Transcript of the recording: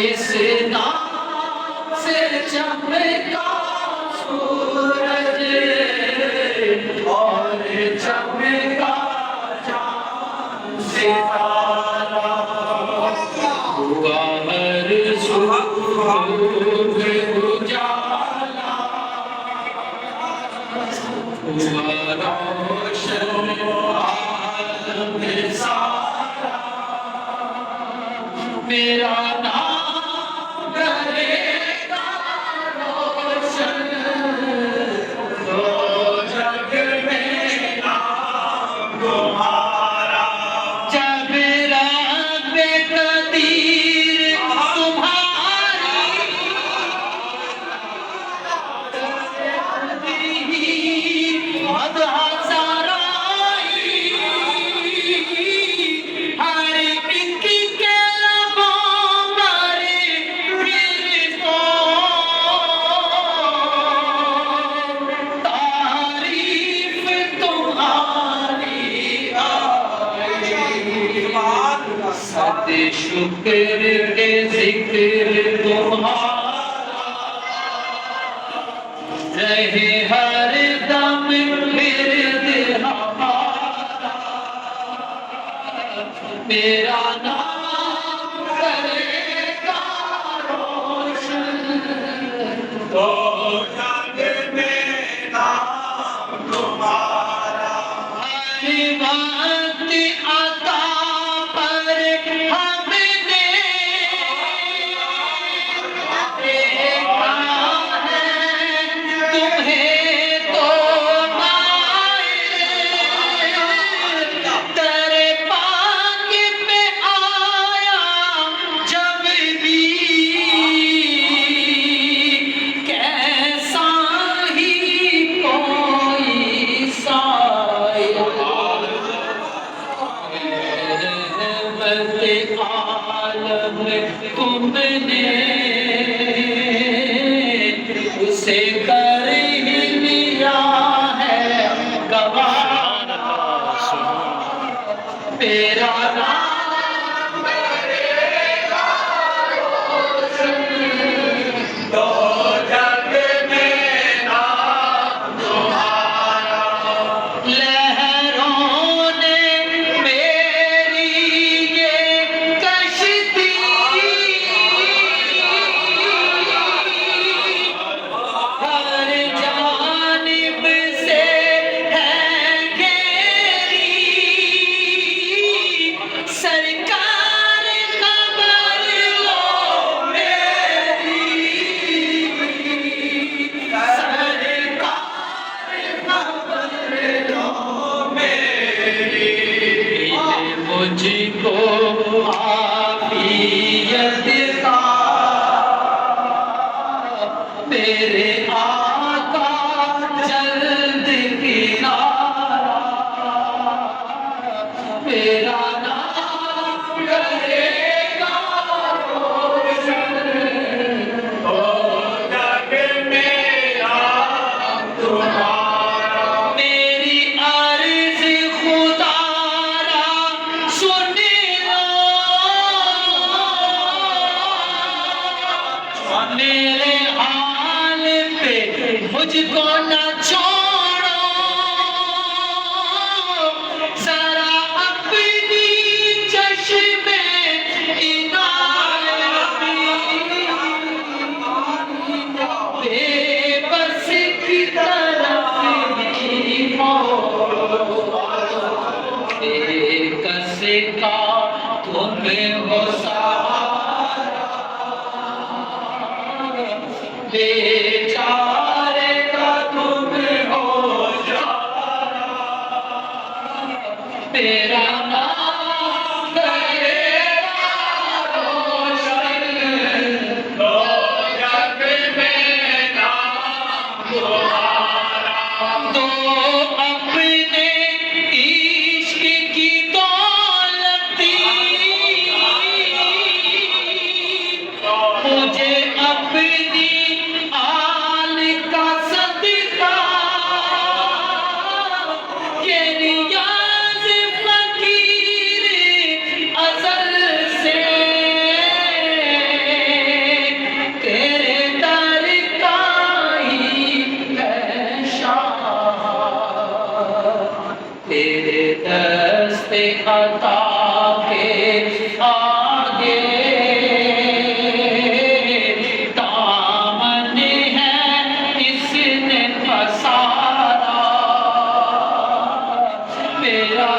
इस नाम से चमका सूरज और चमका चाँद सितारा, हुआ हर सुबह उजाला, हुआ रोशन आलम सारा। मेरा नाम करेगा रोशन, तो जग में नाम तुम्हारा। जब रब्बे कदीर तुम्हारी मदह सराई, हर एक के लबों पर फिर तो तारीफ तुम्हारी आई। सद शुक्र के जिक्र तुम्हारा रहे हर दम फिर हमारा। मेरा नाम करेगा रोशन, तो जग में नाम तुम्हारा। हर वक्त अता पर हमने देखा है तुम्हें तो माए, तेरे पाक पे आया जब भी कैसा ही कोई साया। रहमत आलम तुमने उसे कर ही लिया है गवारा। तेरा नाम करेगा रोशन, तो जग में नाम तुम्हारा। लहरों ने मेरी ये कश्ती हर जानिब से है घेरी, सरकार खबर लो मेरी, सरकार खबर लो मेरी। मिले मुझको आफियत का तेरे आका जल्द किनारा। मेरा नाम करेगा रोशन, तो जग में नाम तुम्हारा। मेरी अर्ज़ खुदारा सुन लो, मेरे हाल पे मुझको न छोड़ो, जरा अपनी चश्मे इनायत बेबस की तरफ ही मोड़ो। बेकस का तुम हो सहारा, बेचारे का तुम हो सहारा। तेरा नाम करेगा रोशन, तो जग में नाम तुम्हारा। तो अपने इश्क की दौलती मुझे अपनी खता के आगे दामन है इसने पसारा, मेरा